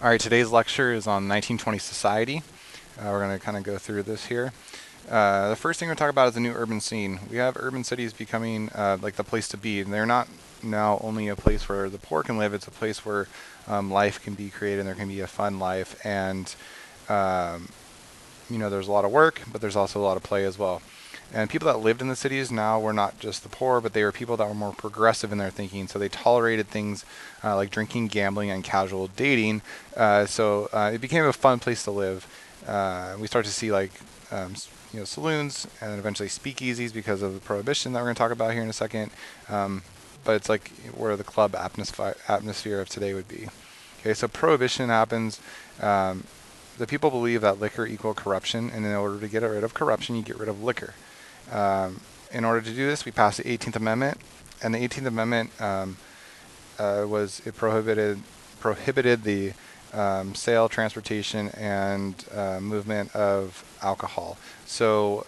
All right, today's lecture is on 1920 society. We're going to kind of go through this here. The first thing we're going to talk about is the new urban scene. We have urban cities becoming like the place to be, and they're not now only a place where the poor can live, it's a place where life can be created and there can be a fun life. And, um, there's a lot of work, but there's also a lot of play as well. And people that lived in the cities now were not just the poor, but they were people that were more progressive in their thinking. So they tolerated things like drinking, gambling, and casual dating. So it became a fun place to live. We start to see um, saloons and then eventually speakeasies because of the prohibition that we're going to talk about here in a second. But it's like where the club atmosphere of today would be. Okay, so prohibition happens. Um, the people believe that liquor equal corruption, and in order to get rid of corruption, you get rid of liquor. In order to do this, we passed the 18th Amendment, and the 18th Amendment was it prohibited the sale, transportation, and movement of alcohol. So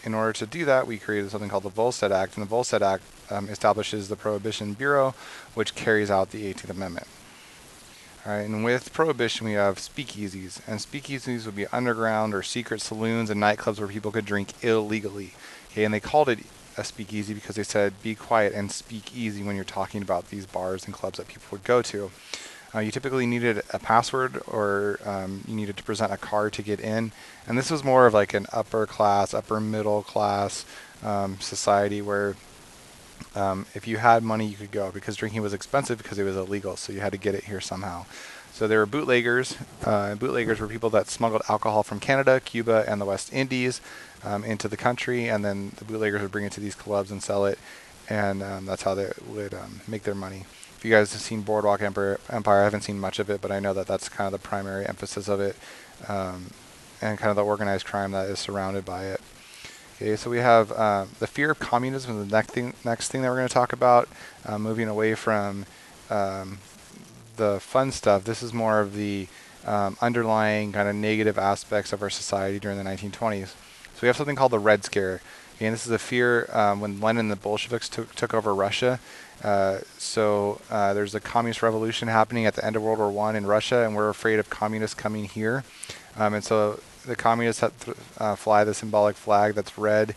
in order to do that, we created something called the Volstead Act, and the Volstead Act establishes the Prohibition Bureau, which carries out the 18th Amendment. All right, and with prohibition, we have speakeasies, and speakeasies would be underground or secret saloons and nightclubs where people could drink illegally. Okay, and they called it a speakeasy because they said be quiet and speak easy when you're talking about these bars and clubs that people would go to. You typically needed a password or you needed to present a card to get in, and this was more of like an upper class, upper middle class society where if you had money, you could go because drinking was expensive because it was illegal, so you had to get it here somehow. So there were bootleggers. Bootleggers were people that smuggled alcohol from Canada, Cuba, and the West Indies into the country, and then the bootleggers would bring it to these clubs and sell it, and that's how they would make their money. If you guys have seen Boardwalk Empire, I haven't seen much of it, but I know that that's kind of the primary emphasis of it, and kind of the organized crime that is surrounded by it. Okay, so we have the fear of communism is the next thing that we're going to talk about, moving away from um, the fun stuff. This is more of the underlying kind of negative aspects of our society during the 1920s. So we have something called the Red Scare. And this is a fear when Lenin and the Bolsheviks took over Russia. There's a communist revolution happening at the end of World War I in Russia, and we're afraid of communists coming here. And so the communists fly the symbolic flag that's red.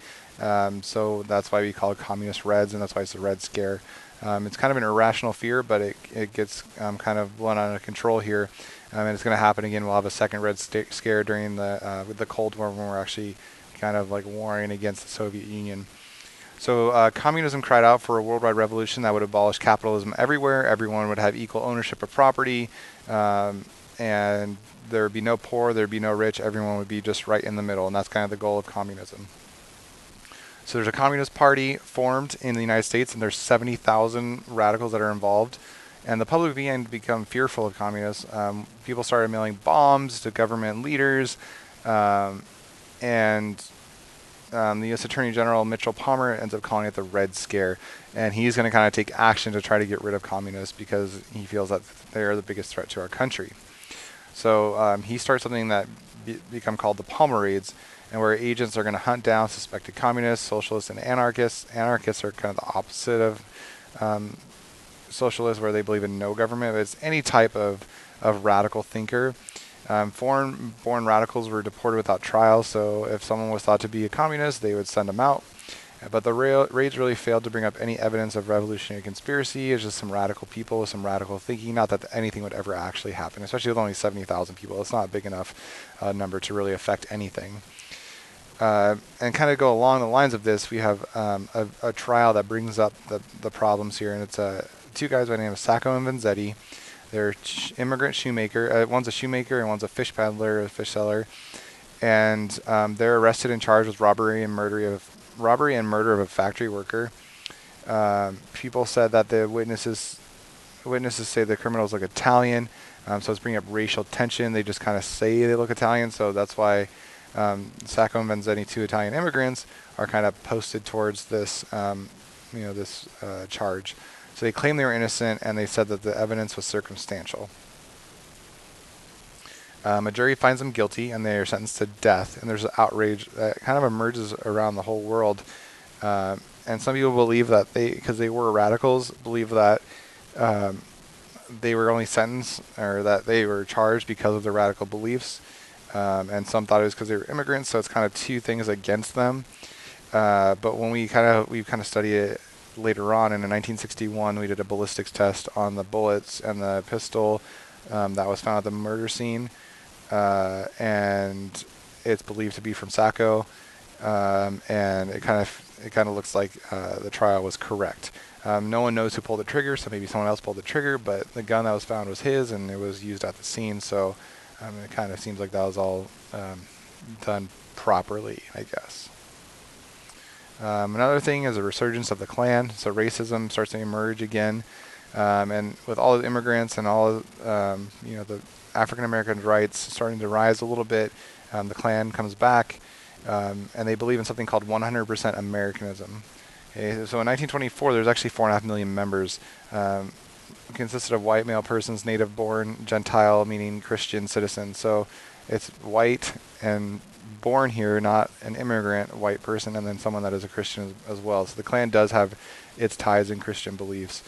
So that's why we call it communist reds, and that's why it's the Red Scare. It's kind of an irrational fear, but it gets kind of blown out of control here. And it's going to happen again. We'll have a second Red Scare during with the Cold War when we're actually kind of like warring against the Soviet Union. So communism cried out for a worldwide revolution that would abolish capitalism everywhere. Everyone would have equal ownership of property, and there would be no poor, there would be no rich. Everyone would be just right in the middle, and that's kind of the goal of communism. So there's a communist party formed in the United States, and there's 70,000 radicals that are involved. And the public began to become fearful of communists. People started mailing bombs to government leaders, and the U.S. Attorney General Mitchell Palmer ends up calling it the Red Scare, and he's going to kind of take action to try to get rid of communists because he feels that they are the biggest threat to our country. So he starts something that become called the Palmer Raids, and where agents are going to hunt down suspected communists, socialists, and anarchists. Anarchists are kind of the opposite of socialists, where they believe in no government, but it's any type of radical thinker. Foreign-born radicals were deported without trial, so if someone was thought to be a communist, they would send them out. But the raids really failed to bring up any evidence of revolutionary conspiracy. It's just some radical people with some radical thinking. Not that anything would ever actually happen, especially with only 70,000 people. It's not a big enough number to really affect anything. And kind of go along the lines of this, we have a trial that brings up the problems here, and it's two guys by the name of Sacco and Vanzetti. They're immigrant shoemaker. One's a shoemaker and one's a fish peddler, a fish seller, and they're arrested and charged with robbery and murder of a factory worker. People said that the witnesses say the criminals look Italian, so it's bringing up racial tension. They just kind of say they look Italian, so that's why Sacco and Vanzetti, two Italian immigrants, are kind of posted towards this charge. So they claimed they were innocent, and they said that the evidence was circumstantial. A jury finds them guilty, and they are sentenced to death. And there's an outrage that kind of emerges around the whole world. And some people believe that because they were radicals, believe that they were only sentenced, or that they were charged because of their radical beliefs, and some thought it was because they were immigrants. So it's kind of two things against them. But when we kind of studied it later on, in 1961, we did a ballistics test on the bullets and the pistol that was found at the murder scene, and it's believed to be from Sacco, and it kind of looks like the trial was correct. No one knows who pulled the trigger, so maybe someone else pulled the trigger, but the gun that was found was his, and it was used at the scene, so it kind of seems like that was all done properly, I guess. Another thing is a resurgence of the Klan, so racism starts to emerge again, and with all the immigrants and all the African American rights starting to rise a little bit, the Klan comes back, and they believe in something called 100% Americanism. Okay, so in 1924, there's actually 4.5 million members. Consisted of white male persons, native born, Gentile, meaning Christian citizen. So it's white and born here, not an immigrant white person, and then someone that is a Christian as well. So the Klan does have its ties in Christian beliefs,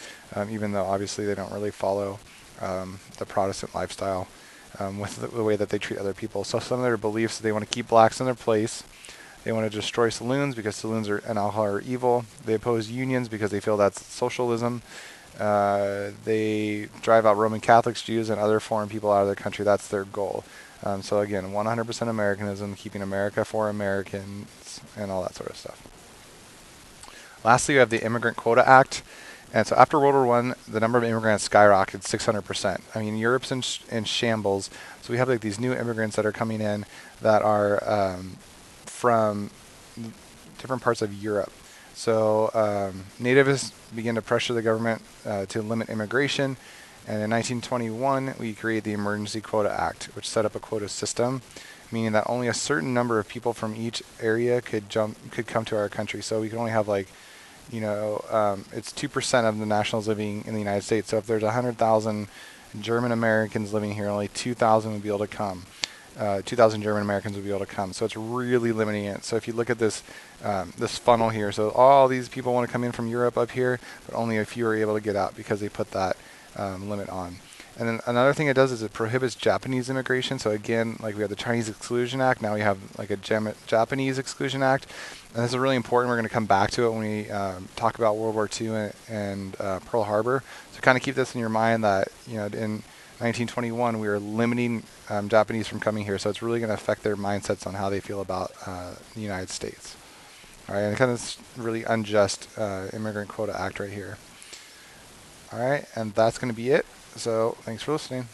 even though obviously they don't really follow the Protestant lifestyle with the way that they treat other people. So some of their beliefs, they want to keep blacks in their place. They want to destroy saloons because saloons and alcohol are evil. They oppose unions because they feel that's socialism. They drive out Roman Catholics, Jews, and other foreign people out of their country. That's their goal. So again, 100% Americanism, keeping America for Americans, and all that sort of stuff. Lastly, we have the Immigrant Quota Act. And so after World War I, the number of immigrants skyrocketed 600%. I mean, Europe's in shambles. So we have like these new immigrants that are coming in that are from different parts of Europe. So nativists began to pressure the government to limit immigration. And in 1921, we created the Emergency Quota Act, which set up a quota system, meaning that only a certain number of people from each area could come to our country. So we could only have it's 2% of the nationals living in the United States. So if there's 100,000 German Americans living here, only 2,000 would be able to come. 2,000 German Americans would be able to come. So it's really limiting it. So if you look at this this funnel here, so all these people want to come in from Europe up here, but only a few are able to get out because they put that limit on. And then another thing it does is it prohibits Japanese immigration. So again, like we have the Chinese Exclusion Act, now we have like a Japanese Exclusion Act. And this is really important. We're going to come back to it when we talk about World War II and Pearl Harbor. So kind of keep this in your mind that, in 1921, we were limiting Japanese from coming here. So it's really going to affect their mindsets on how they feel about the United States. All right, and kind of this really unjust Immigrant Quota Act right here. All right, and that's going to be it. So thanks for listening.